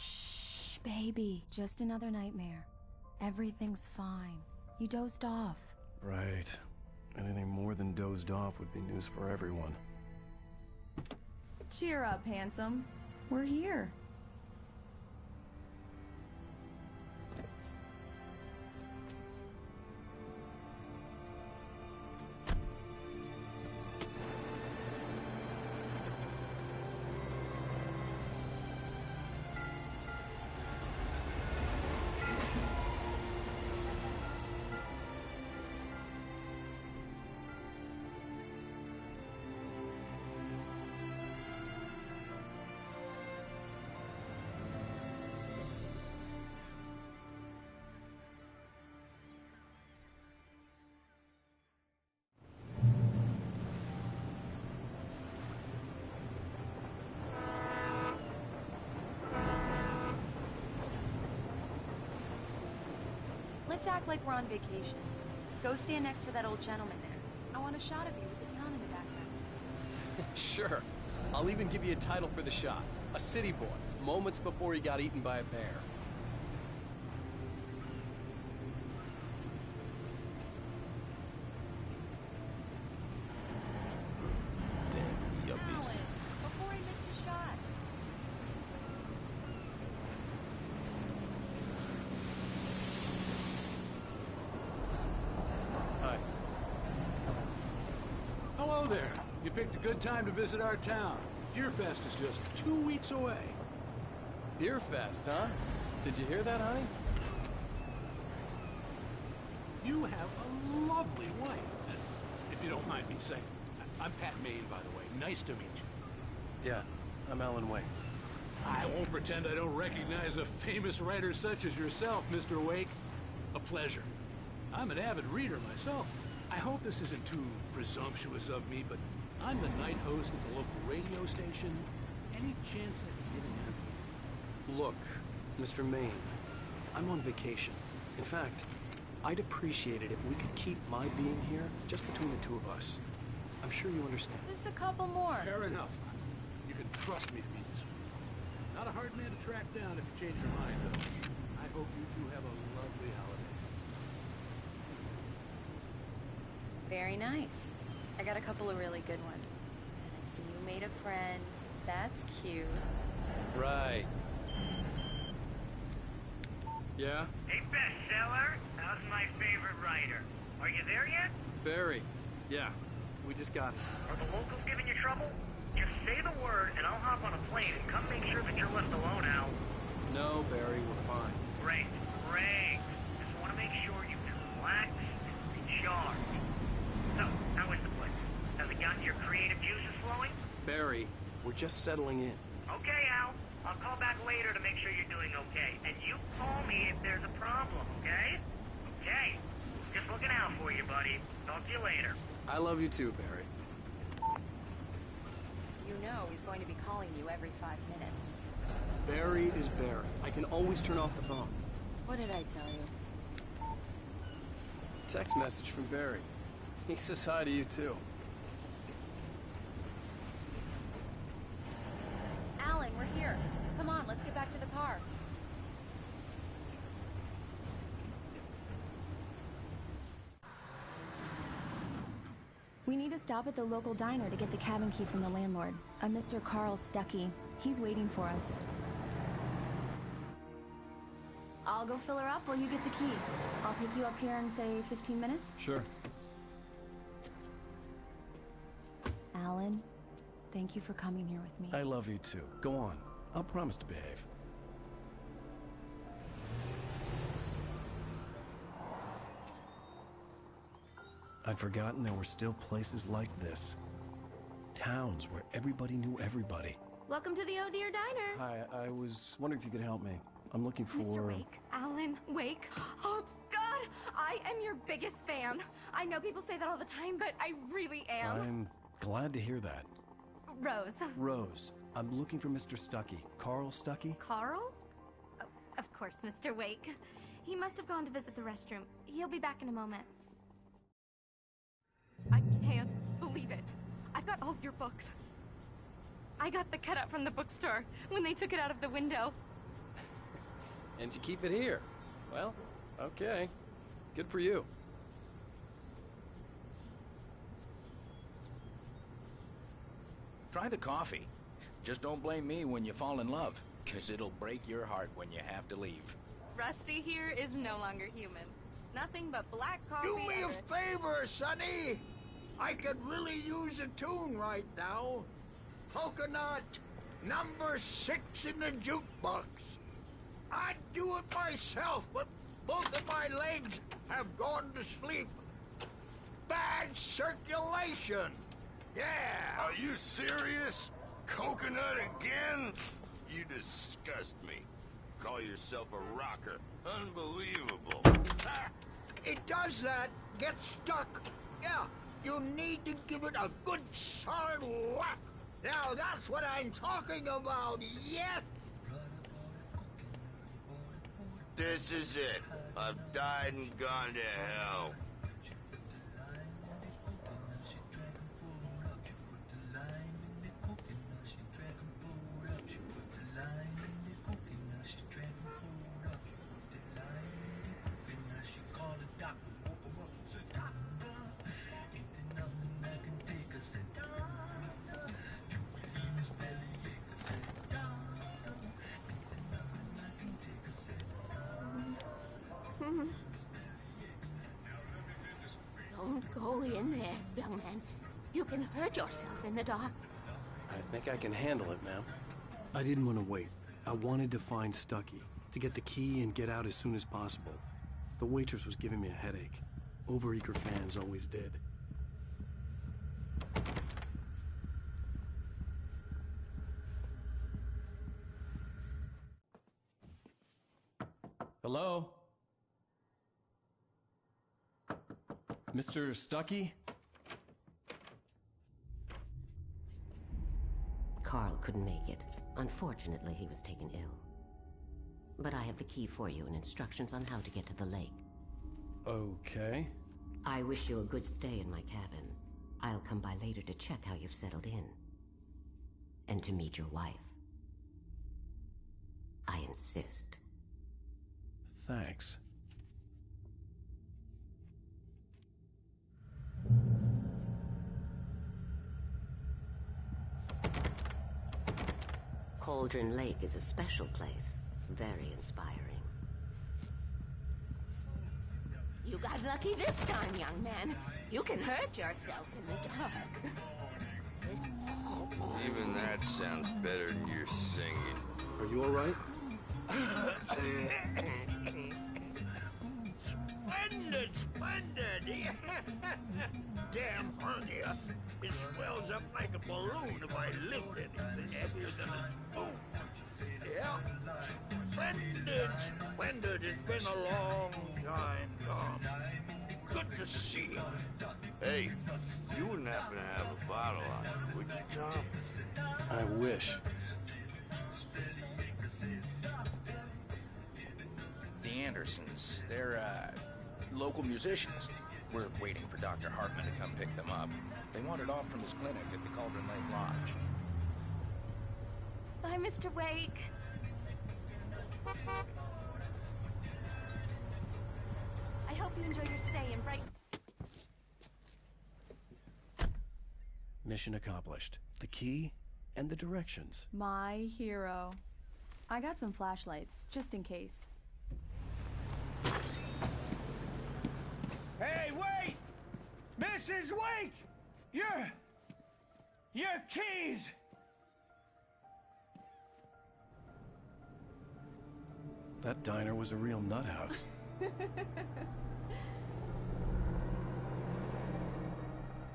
Shh, baby. Just another nightmare. Everything's fine. You dozed off. Right. Anything more than dozed off would be news for everyone. Cheer up, handsome. We're here. Let's act like we're on vacation. Go stand next to that old gentleman there. I want a shot of you with the town in the background. Sure. I'll even give you a title for the shot. A city boy, moments before he got eaten by a bear. Damn, yuppies. Alan, before he missed the shot. Hi. Hello there. You picked a good time to visit our town. Deerfest is just 2 weeks away. Deerfest, huh? Did you hear that, honey? You have a lovely wife. If you don't mind me saying. I'm Pat Maine, by the way. Nice to meet you. Yeah, I'm Alan Wake. I won't pretend I don't recognize a famous writer such as yourself, Mr. Wake. A pleasure. I'm an avid reader myself. I hope this isn't too presumptuous of me, but I'm the night host at the local radio station. Any chance I could get an interview? Look, Mr. Maine, I'm on vacation. In fact, I'd appreciate it if we could keep my being here just between the two of us. I'm sure you understand. Just a couple more. Fair enough. You can trust me to be this one. Not a hard man to track down if you change your mind, though. I hope you two have a lovely holiday. Very nice. I got a couple of really good ones. And I see you made a friend. That's cute. Right. Yeah? Hey, bestseller. How's my favorite writer? Are you there yet? Barry. Yeah, we just got it. Are the locals giving you trouble? Just say the word, and I'll hop on a plane and come make sure that you're left alone, Al. No, Barry, we're fine. Great, great. Just want to make sure you feel relaxed and recharged. So, how is the place? Has it gotten your creative juices flowing? Barry, we're just settling in. Okay, Al. I'll call back later to make sure you're doing okay. And you call me if there's a problem, okay? Okay. Just looking out for you, buddy. Talk to you later. I love you too, Barry. You know he's going to be calling you every 5 minutes. Barry is Barry. I can always turn off the phone. What did I tell you? Text message from Barry. He says hi to you too. Alan, we're here. Come on, let's get back to the car. We need to stop at the local diner to get the cabin key from the landlord, a Mr. Carl Stuckey. He's waiting for us. I'll go fill her up while you get the key. I'll pick you up here in, say, 15 minutes? Sure. Alan, thank you for coming here with me. I love you too. Go on. I'll promise to behave. I'd forgotten there were still places like this. Towns where everybody knew everybody. Welcome to the Oh Dear Diner. Hi, I was wondering if you could help me. I'm looking for... Mr. Wake, Alan Wake. Oh, God, I am your biggest fan. I know people say that all the time, but I really am. I'm glad to hear that. Rose. Rose, I'm looking for Mr. Stuckey. Carl Stuckey? Carl? Oh, of course, Mr. Wake. He must have gone to visit the restroom. He'll be back in a moment. I can't believe it. I've got all of your books. I got the cutout from the bookstore when they took it out of the window. And you keep it here. Well, okay. Good for you. Try the coffee. Just don't blame me when you fall in love, 'cause it'll break your heart when you have to leave. Rusty here is no longer human. Nothing but black coffee. Do me a and favor, Sonny. I could really use a tune right now. Coconut, number 6 in the jukebox. I'd do it myself, but both of my legs have gone to sleep. Bad circulation. Yeah. Are you serious? Coconut again? You disgust me. Call yourself a rocker. Unbelievable. It does that. Get stuck. Yeah, you need to give it a good solid whack. Now that's what I'm talking about, yes! This is it. I've died and gone to hell. Don't go in there, young man. You can hurt yourself in the dark. I think I can handle it, ma'am. I didn't want to wait. I wanted to find Stucky, to get the key and get out as soon as possible. The waitress was giving me a headache. Overeager fans always did. Hello? Mr. Stucky? Carl couldn't make it. Unfortunately, he was taken ill. But I have the key for you and instructions on how to get to the lake. Okay. I wish you a good stay in my cabin. I'll come by later to check how you've settled in. And to meet your wife. I insist. Thanks. Cauldron Lake is a special place. Very inspiring. You got lucky this time, young man. You can hurt yourself in the dark. Even that sounds better than your singing. Are you all right? Splendid, splendid! Damn hernia. It swells up like a balloon if I lift anything heavier than a spoon. Yeah. Splendid, splendid. It's been a long time, Tom. Good to see you. Hey, you wouldn't happen to have a bottle on you, would you, Tom? I wish. The Andersons, they're, local musicians. We're waiting for Dr. Hartman to come pick them up. They wandered off from his clinic at the Cauldron Lake Lodge. Bye, Mr. Wake. I hope you enjoy your stay in Bright. Mission accomplished. The key and the directions. My hero. I got some flashlights, just in case. Hey, wait! Mrs. Wake! Your keys! That diner was a real nut house.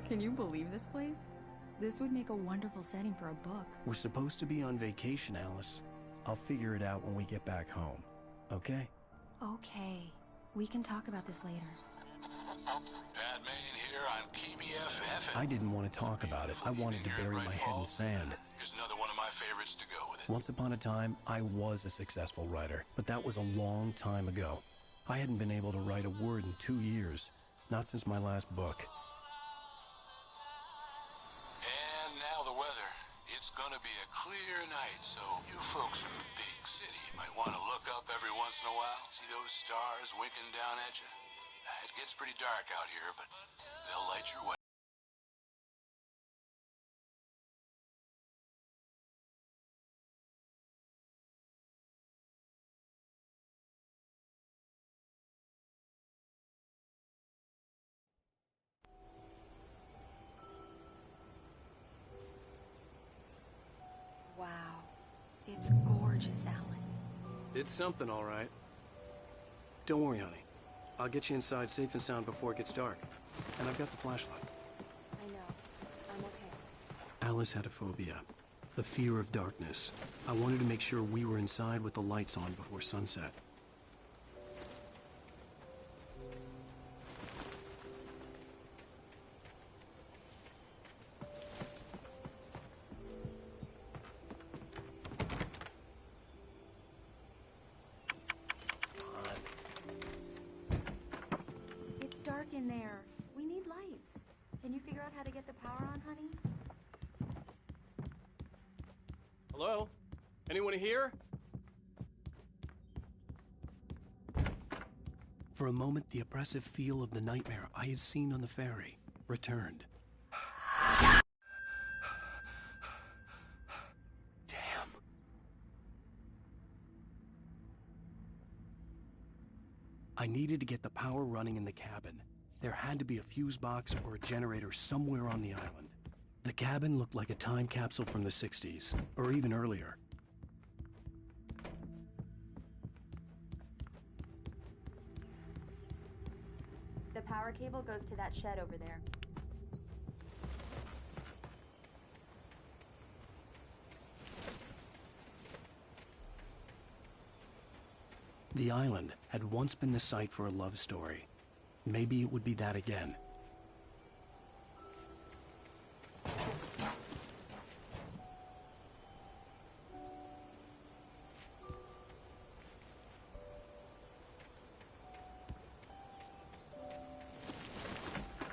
Can you believe this place? This would make a wonderful setting for a book. We're supposed to be on vacation, Alice. I'll figure it out when we get back home. Okay? Okay. We can talk about this later. Pat Main here on KBFF. I didn't want to talk about it. I wanted to bury my head in sand. Here's another one of my favorites to go with it. Once upon a time, I was a successful writer, but that was a long time ago. I hadn't been able to write a word in 2 years. Not since my last book. And now the weather. It's gonna gonna be a clear night, so you folks in the big city might want to look up every once in a while. See those stars winking down at you? It gets pretty dark out here, but they'll light your way. Wow. It's gorgeous, Alan. It's something, all right. Don't worry, honey. I'll get you inside safe and sound before it gets dark. And I've got the flashlight. I know. I'm okay. Alice had a phobia. The fear of darkness. I wanted to make sure we were inside with the lights on before sunset. It's dark in there. We need lights. Can you figure out how to get the power on, honey? Hello? Anyone here? For a moment, the oppressive feel of the nightmare I had seen on the ferry returned. Damn. I needed to get the power running in the cabin. There had to be a fuse box or a generator somewhere on the island. The cabin looked like a time capsule from the 60s, or even earlier. The power cable goes to that shed over there. The island had once been the site for a love story. Maybe it would be that again.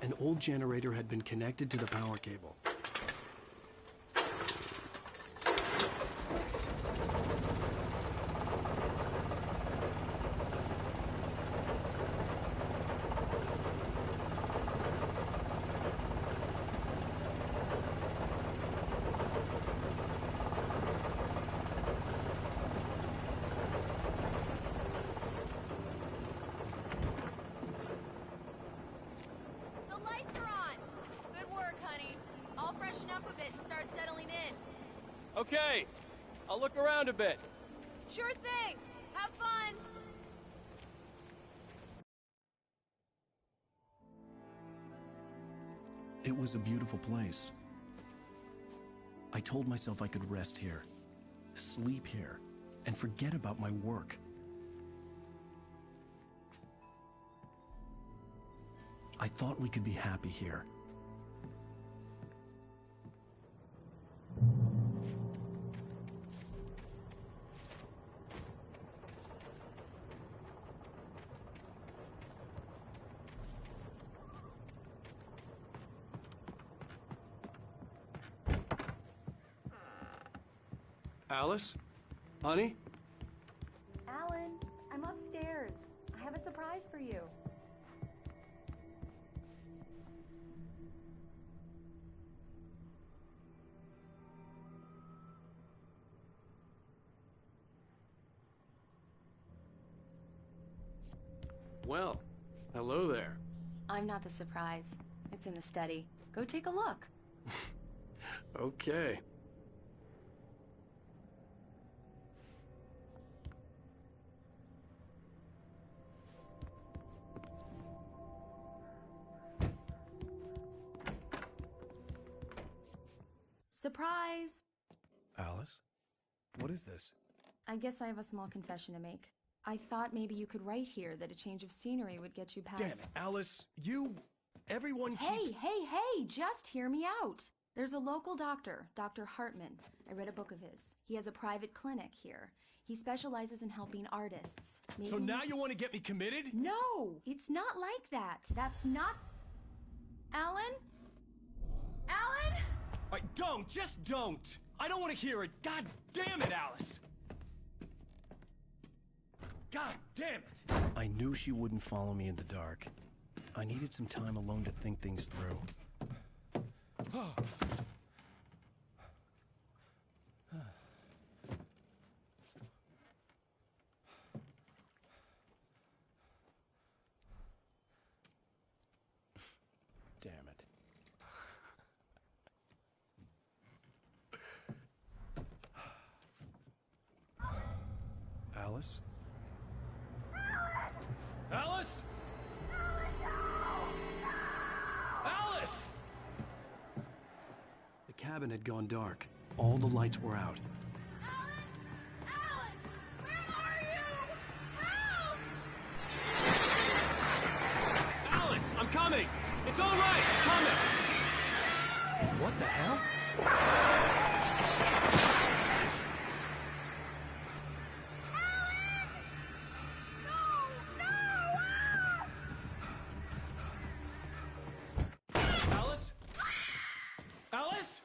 An old generator had been connected to the power cable. Okay, I'll look around a bit. Sure thing. Have fun. It was a beautiful place. I told myself I could rest here, sleep here, and forget about my work. I thought we could be happy here. Alice? Honey? Alan, I'm upstairs. I have a surprise for you. Well, hello there. I'm not the surprise. It's in the study. Go take a look. Okay. Surprise! Alice? What is this? I guess I have a small confession to make. I thought maybe you could write here that a change of scenery would get you past... Damn it, Alice, everyone Hey, keeps... hey, just hear me out. There's a local doctor, Dr. Hartman. I read a book of his. He has a private clinic here. He specializes in helping artists. Maybe... So now you want to get me committed? No, it's not like that. That's not... Alan? Alan? Just don't! I don't want to hear it. God damn it, Alice! God damn it! I knew she wouldn't follow me in the dark. I needed some time alone to think things through. Damn it. Alice? Alice? Alice! The cabin had gone dark. All the lights were out. Alice, I'm coming! It's all right, I'm coming! What the hell? Alice? Alice?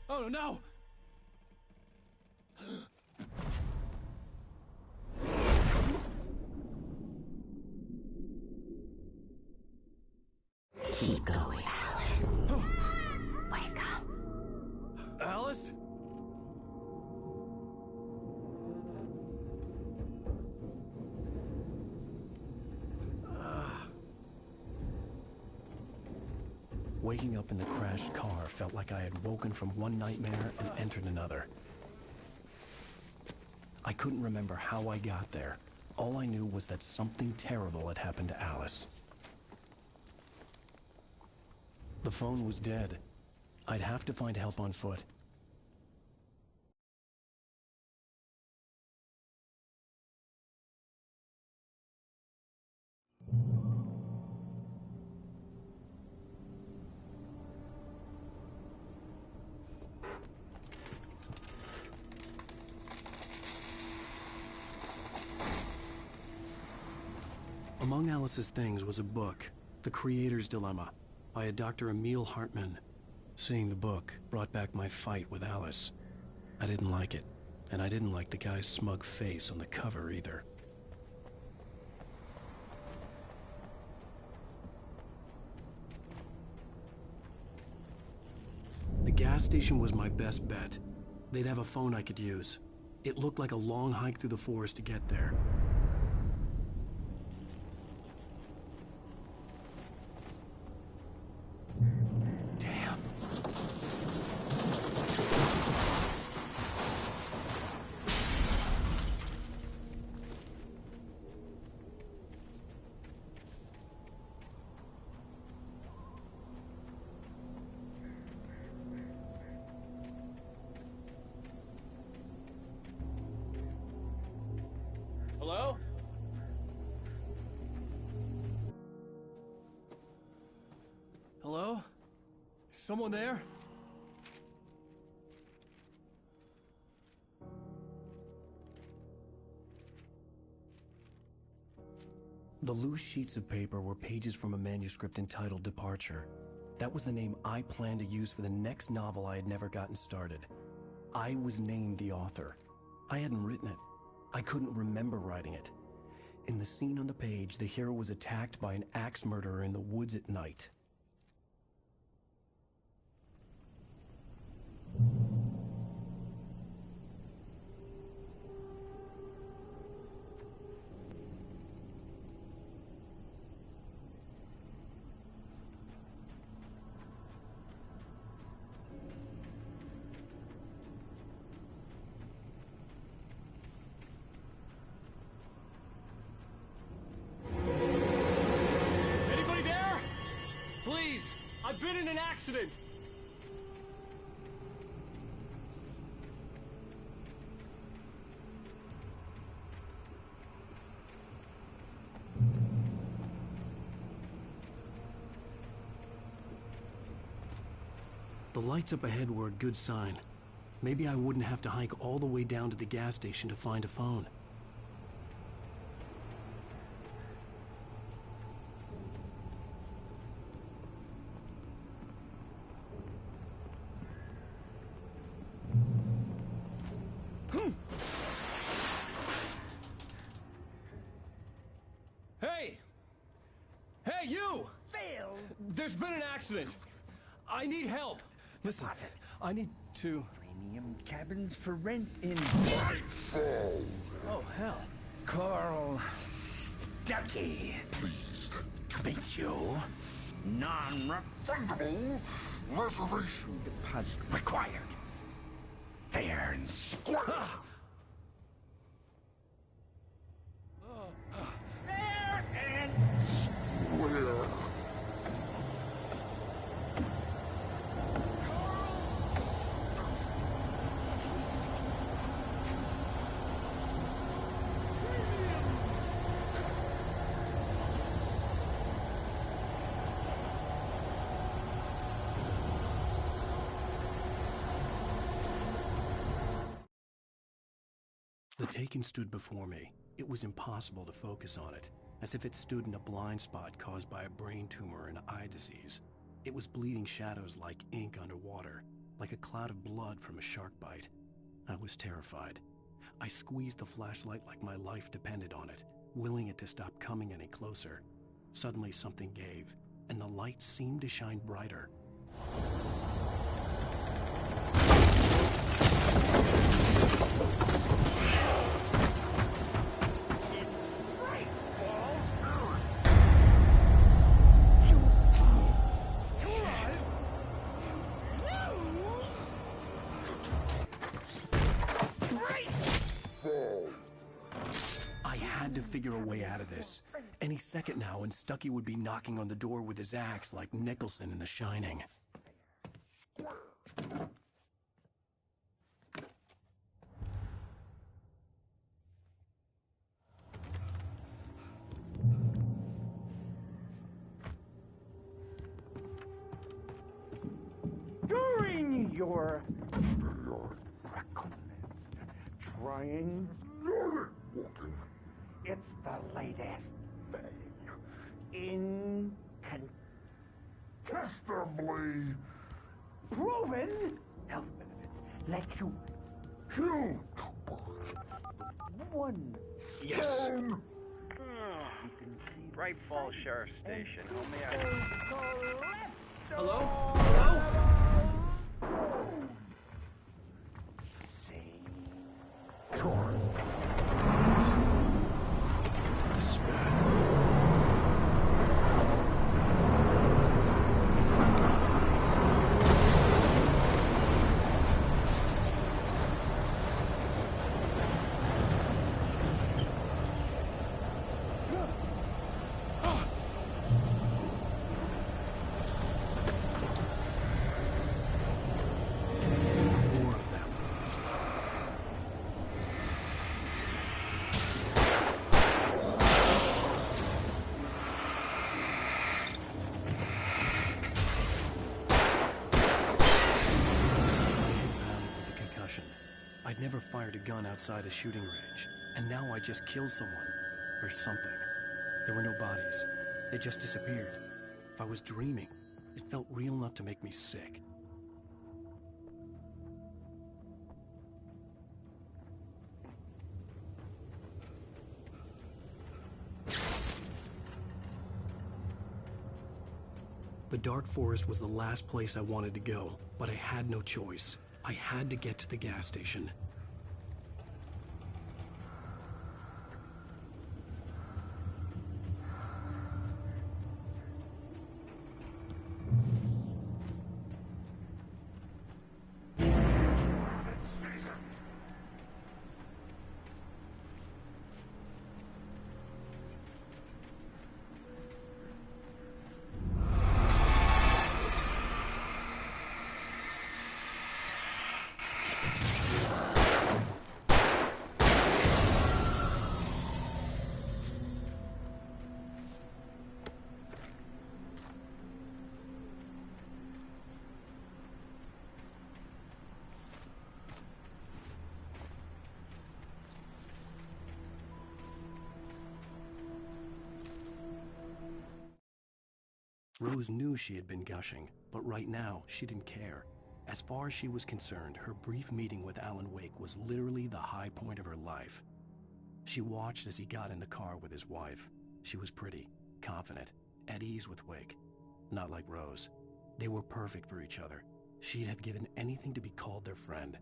Oh no! Keep going, Alan. Wake up. Alice? Waking up in the crashed car felt like I had woken from one nightmare and entered another. I couldn't remember how I got there. All I knew was that something terrible had happened to Alice. The phone was dead. I'd have to find help on foot. Among Alice's things was a book, The Creator's Dilemma, by a Dr. Emil Hartman. Seeing the book brought back my fight with Alice. I didn't like it, and I didn't like the guy's smug face on the cover either. The gas station was my best bet. They'd have a phone I could use. It looked like a long hike through the forest to get there. Damn. Hello? Hello? Is someone there? The loose sheets of paper were pages from a manuscript entitled Departure. That was the name I planned to use for the next novel I had never gotten started. I was named the author. I hadn't written it. I couldn't remember writing it. In the scene on the page, the hero was attacked by an axe murderer in the woods at night. Anybody there? Please, I've been in an accident. The lights up ahead were a good sign. Maybe I wouldn't have to hike all the way down to the gas station to find a phone. Hey! Hey, you! Phil! There's been an accident. I need help. Listen, I need to... Premium cabins for rent in... Oh, hell. Carl Stucky. Pleased To meet you. Non-refundable reservation deposit required. Fair and square. Fair and square. The Taken stood before me. It was impossible to focus on it, as if it stood in a blind spot caused by a brain tumor and eye disease. It was bleeding shadows like ink underwater, like a cloud of blood from a shark bite. I was terrified. I squeezed the flashlight like my life depended on it, willing it to stop coming any closer. Suddenly something gave, and the light seemed to shine brighter. I had to figure a way out of this. Any second now, and Stucky would be knocking on the door with his axe like Nicholson in The Shining. During your trying, it's the latest thing. Incontestably proven health benefits let you kill one. Yes. Stone. You can see Bright Falls Sheriff Station. Help me out. Hello? Hello? I'd never fired a gun outside a shooting range, and now I just killed someone. Or something. There were no bodies. They just disappeared. If I was dreaming, it felt real enough to make me sick. The dark forest was the last place I wanted to go, but I had no choice. I had to get to the gas station. Rose knew she had been gushing, but right now, she didn't care. As far as she was concerned, her brief meeting with Alan Wake was literally the high point of her life. She watched as he got in the car with his wife. She was pretty, confident, at ease with Wake. Not like Rose. They were perfect for each other. She'd have given anything to be called their friend.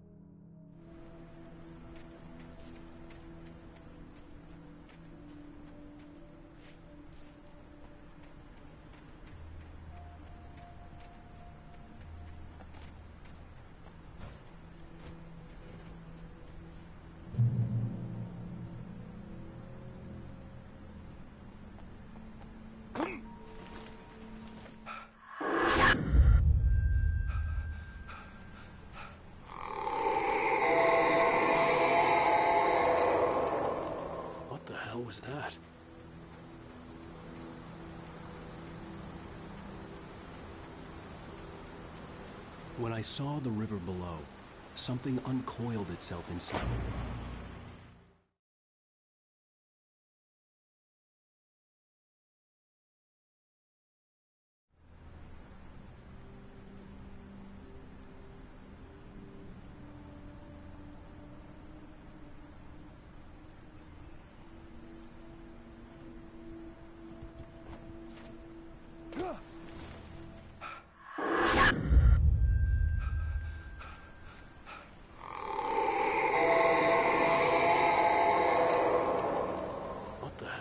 What was that? When I saw the river below, something uncoiled itself inside.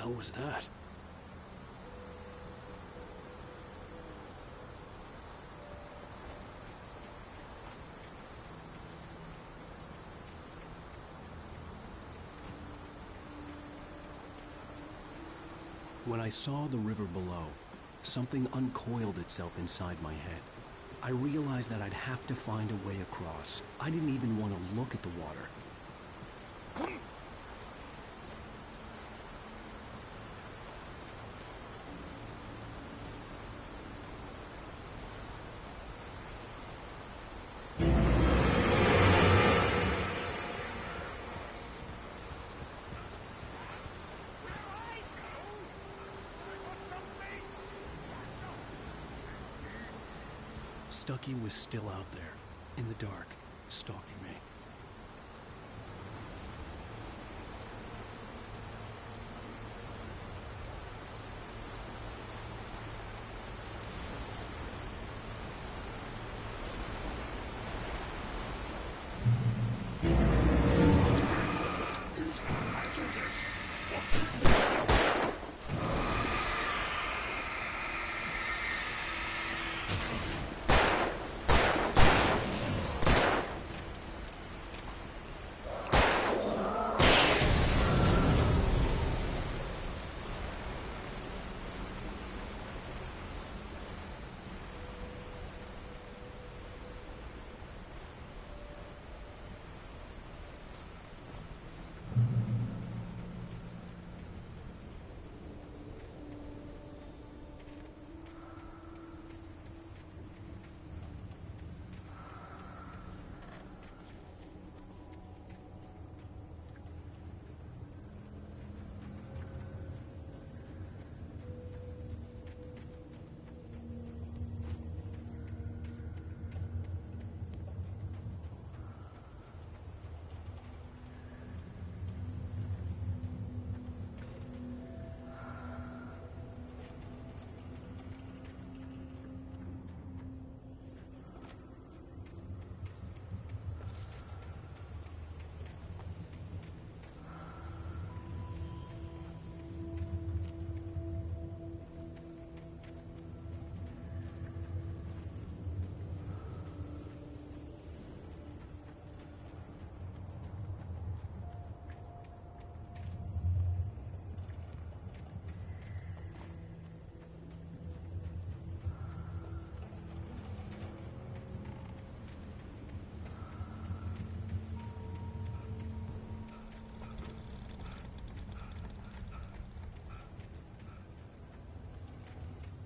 What was that? When I saw the river below, something uncoiled itself inside my head. I realized that I'd have to find a way across. I didn't even want to look at the water. Stucky was still out there, in the dark, stalking me.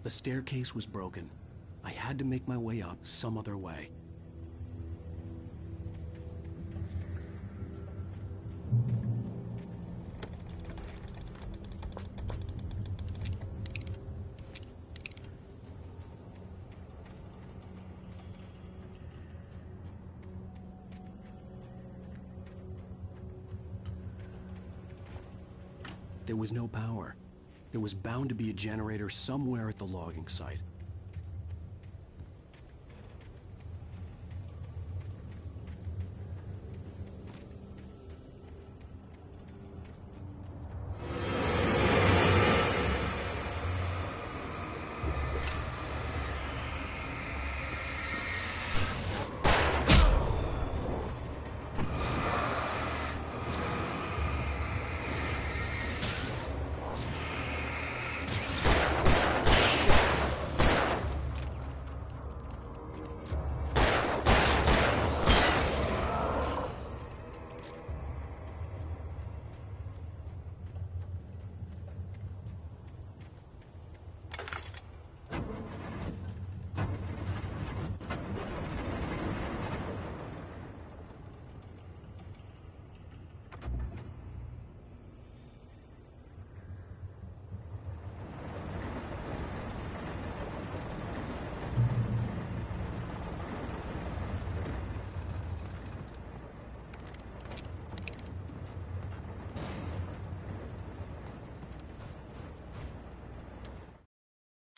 The staircase was broken. I had to make my way up some other way. There was no power. There was bound to be a generator somewhere at the logging site.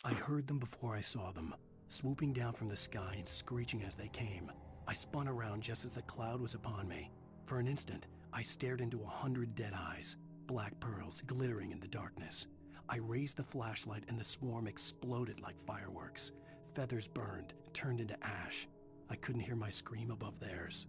I heard them before I saw them, swooping down from the sky and screeching as they came. I spun around just as the cloud was upon me. For an instant, I stared into 100 dead eyes, black pearls glittering in the darkness. I raised the flashlight and the swarm exploded like fireworks. Feathers burned, turned into ash. I couldn't hear my scream above theirs.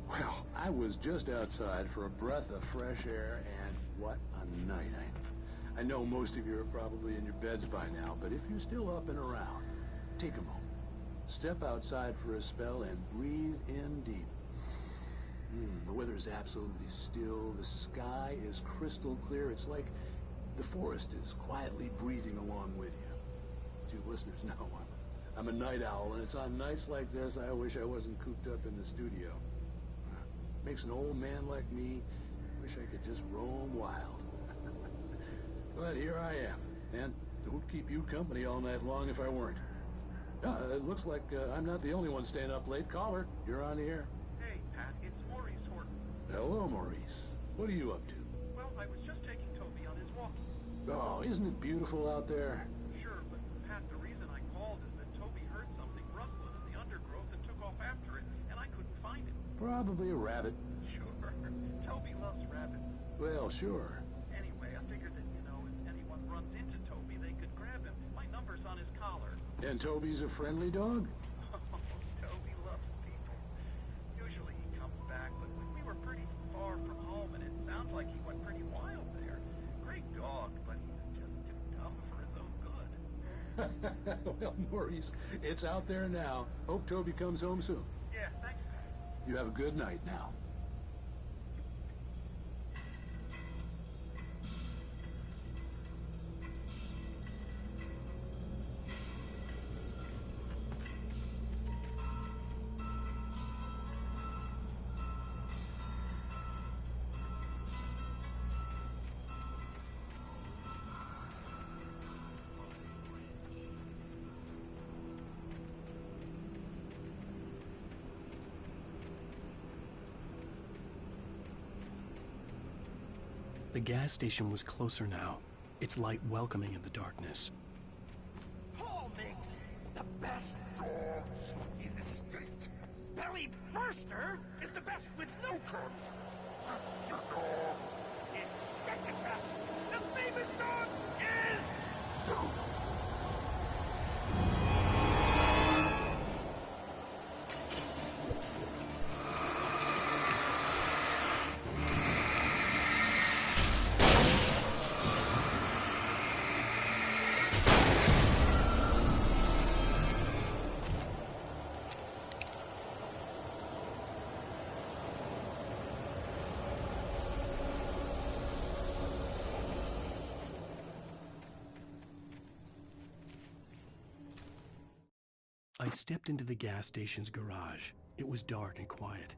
Well, I was just outside for a breath of fresh air, and what a night. I know most of you are probably in your beds by now, but if you're still up and around, take a moment. Step outside for a spell and breathe in deep. The weather is absolutely still. The sky is crystal clear. It's like the forest is quietly breathing along with you. As you listeners know, I'm a night owl, and it's on nights like this I wish I wasn't cooped up in the studio. Makes an old man like me wish I could just roam wild. But here I am, and it would keep you company all night long if I weren't. It looks like I'm not the only one staying up late. Caller, you're on the air. Hey, Pat, it's Maurice Horton. Hello, Maurice. What are you up to? Well, I was just taking Toby on his walk. Oh, isn't it beautiful out there? Sure, but Pat, the reason I called is that Toby heard something rustling in the undergrowth and took off after it, and I couldn't find it. Probably a rabbit. Sure. Toby loves rabbits. Well, sure. Anyway, I figured that, you know, if anyone runs into Toby, they could grab him. My number's on his collar. And Toby's a friendly dog? Toby loves people. Usually he comes back, but we were pretty far from home, and it sounds like he went pretty wild there. Great dog, but he's just too dumb for his own good. Well, Maurice, it's out there now. Hope Toby comes home soon. Yeah, thanks. You have a good night now. The gas station was closer now, its light welcoming in the darkness. Paul makes the best dogs in the state. Belly Burster is the best with no coat. Monster Dog is second best. The famous dog is... I stepped into the gas station's garage. It was dark and quiet.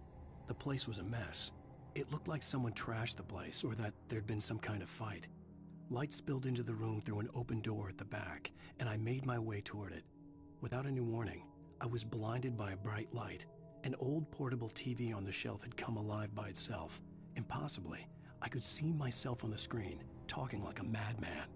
The place was a mess. It looked like someone trashed the place or that there'd been some kind of fight. Light spilled into the room through an open door at the back, and I made my way toward it. Without any warning, I was blinded by a bright light. An old portable TV on the shelf had come alive by itself. Impossibly, I could see myself on the screen, talking like a madman.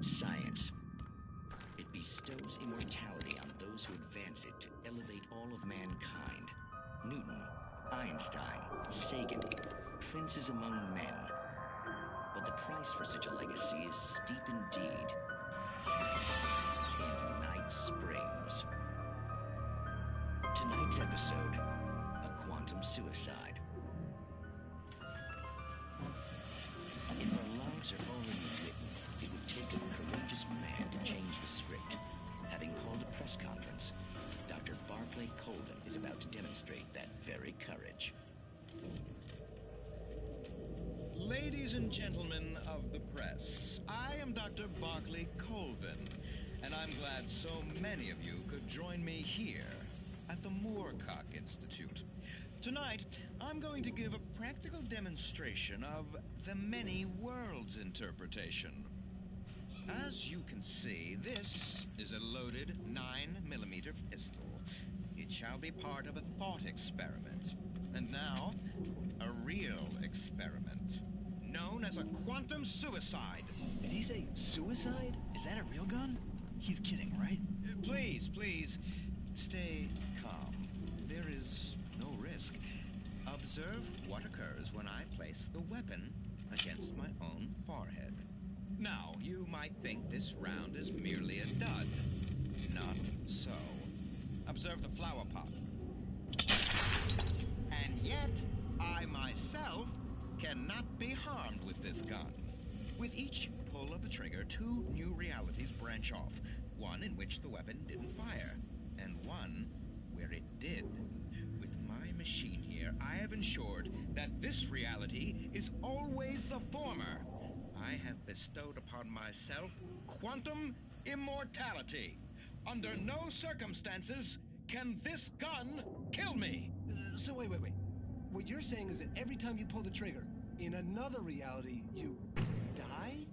Science. It bestows immortality on those who advance it to elevate all of mankind. Newton, Einstein, Sagan, princes among men. But the price for such a legacy is steep indeed. In Night Springs. Tonight's episode, a quantum suicide. If our lives are already written, it would take a courageous man to change the script. Having called a press conference, Dr. Barclay Colvin is about to demonstrate that very courage. Ladies and gentlemen of the press, I am Dr. Barclay Colvin, and I'm glad so many of you could join me here at the Moorcock Institute. Tonight, I'm going to give a practical demonstration of the many worlds interpretation. As you can see, this is a loaded 9mm pistol. It shall be part of a thought experiment. And now, a real experiment, known as a quantum suicide. Did he say suicide? Is that a real gun? He's kidding, right? Please, stay calm. There is no risk. Observe what occurs when I place the weapon against my own forehead. Now, you might think this round is merely a dud. Not so. Observe the flower pot. And yet, I myself cannot be harmed with this gun. With each pull of the trigger, 2 new realities branch off. One in which the weapon didn't fire, and one where it did. With my machine here, I have ensured that this reality is always the former. I have bestowed upon myself quantum immortality. Under no circumstances can this gun kill me. So wait. What you're saying is that every time you pull the trigger, in another reality, you die?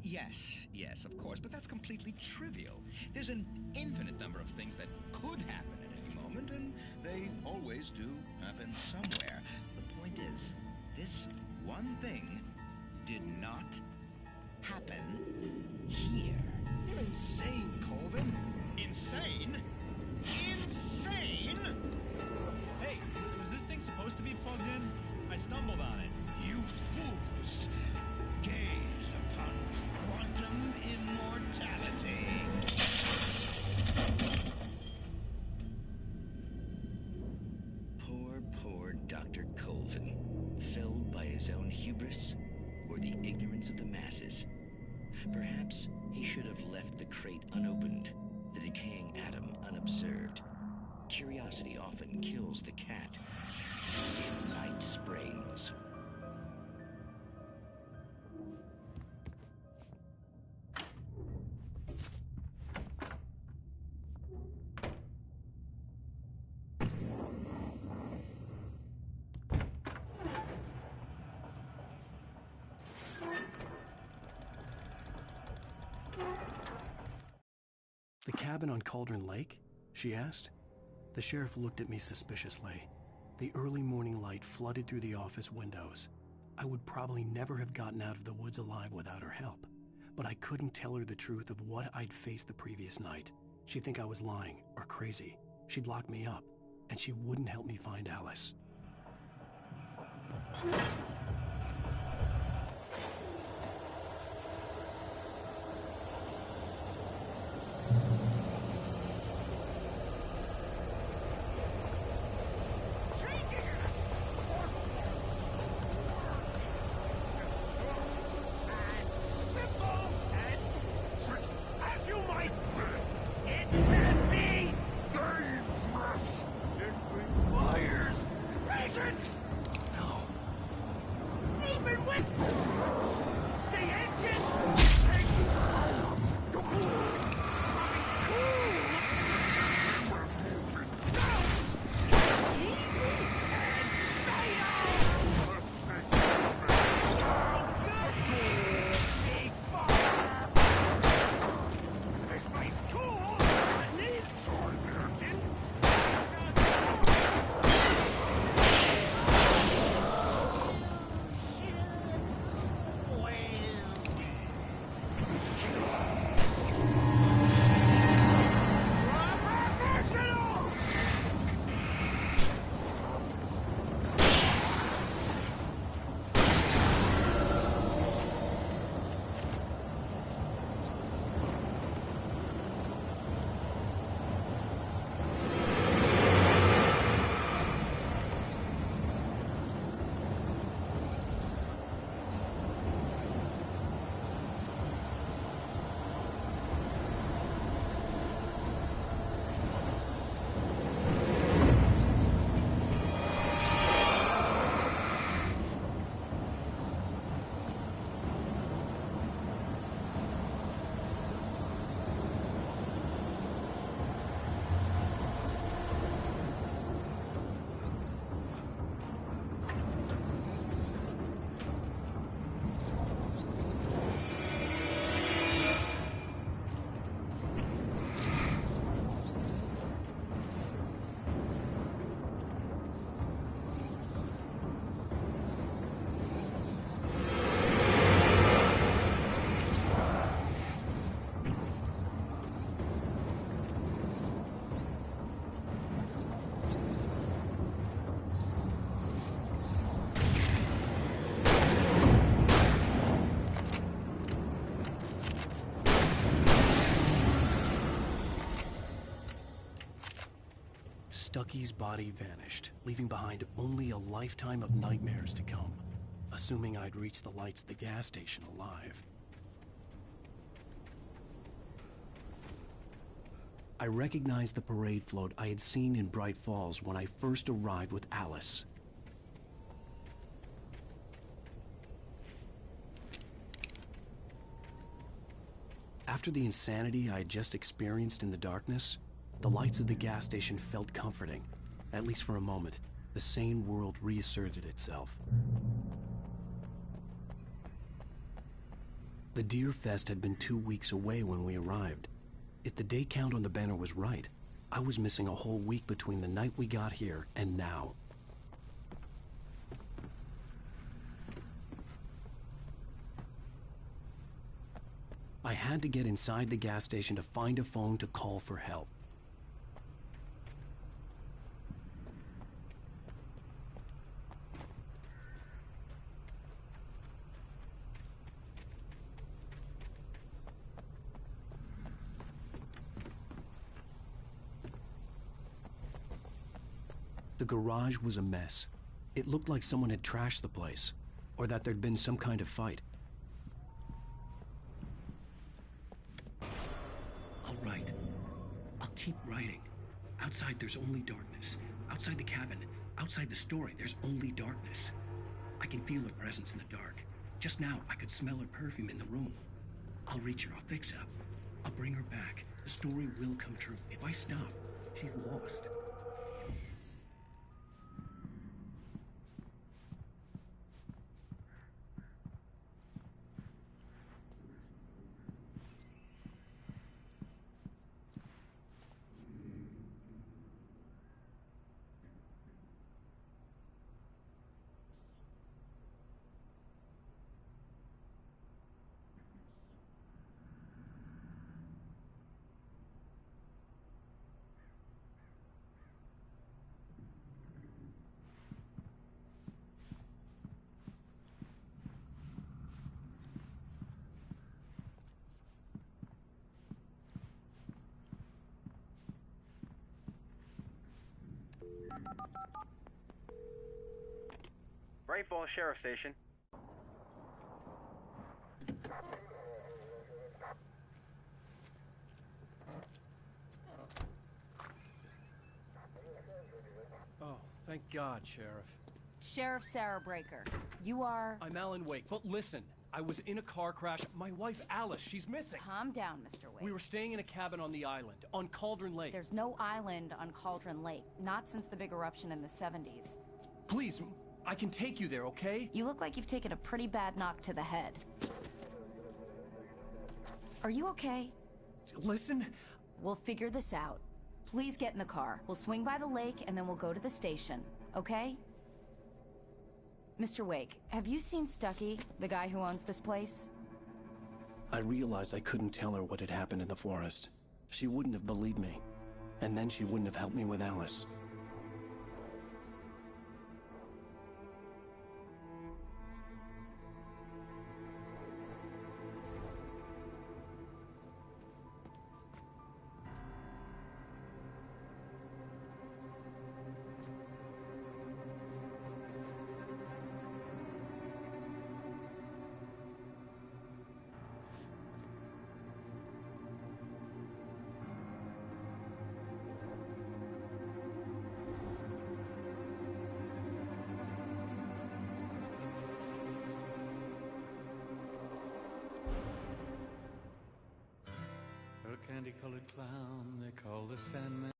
Yes, of course, but that's completely trivial. There's an infinite number of things that could happen at any moment, and they always do happen somewhere. The point is, this one thing did not happen here. You're insane, Colvin. Insane? Insane? Hey, was this thing supposed to be plugged in? I stumbled on it. You fools! Gaze upon quantum immortality. Poor Dr. Colvin, felled by his own hubris or the ignorance of the masses. Perhaps he should have left the crate unopened, the decaying atom unobserved. Curiosity often kills the cat. Night springs. The cabin on Cauldron Lake? She asked. The sheriff looked at me suspiciously. The early morning light flooded through the office windows. I would probably never have gotten out of the woods alive without her help, but I couldn't tell her the truth of what I'd faced the previous night. She'd think I was lying or crazy. She'd lock me up, and she wouldn't help me find Alice. Stucky's body vanished, leaving behind only a lifetime of nightmares to come, assuming I'd reached the lights at the gas station alive. I recognized the parade float I had seen in Bright Falls when I first arrived with Alice. After the insanity I had just experienced in the darkness, the lights of the gas station felt comforting. At least for a moment, the sane world reasserted itself. The Deer Fest had been 2 weeks away when we arrived. If the day count on the banner was right, I was missing a whole week between the night we got here and now. I had to get inside the gas station to find a phone to call for help. The garage was a mess. It looked like someone had trashed the place, or that there'd been some kind of fight. I'll write. I'll keep writing. Outside there's only darkness. Outside the cabin, outside the story, there's only darkness. I can feel her presence in the dark. Just now, I could smell her perfume in the room. I'll reach her, I'll fix it up. I'll bring her back. The story will come true. If I stop, she's lost. Bright Falls Sheriff Station. Oh, thank God, Sheriff. Sheriff Sarah Breaker, you are... I'm Alan Wake, but listen. I was in a car crash. My wife, Alice, she's missing. Calm down, Mr. Wake. We were staying in a cabin on the island, on Cauldron Lake. There's no island on Cauldron Lake, not since the big eruption in the 70s. Please, I can take you there, okay? You look like you've taken a pretty bad knock to the head. Are you okay? Listen. We'll figure this out. Please get in the car. We'll swing by the lake and then we'll go to the station, okay? Mr. Wake, have you seen Stucky, the guy who owns this place? I realized I couldn't tell her what had happened in the forest. She wouldn't have believed me. And then she wouldn't have helped me with Alice. A candy-colored clown they call the Sandman.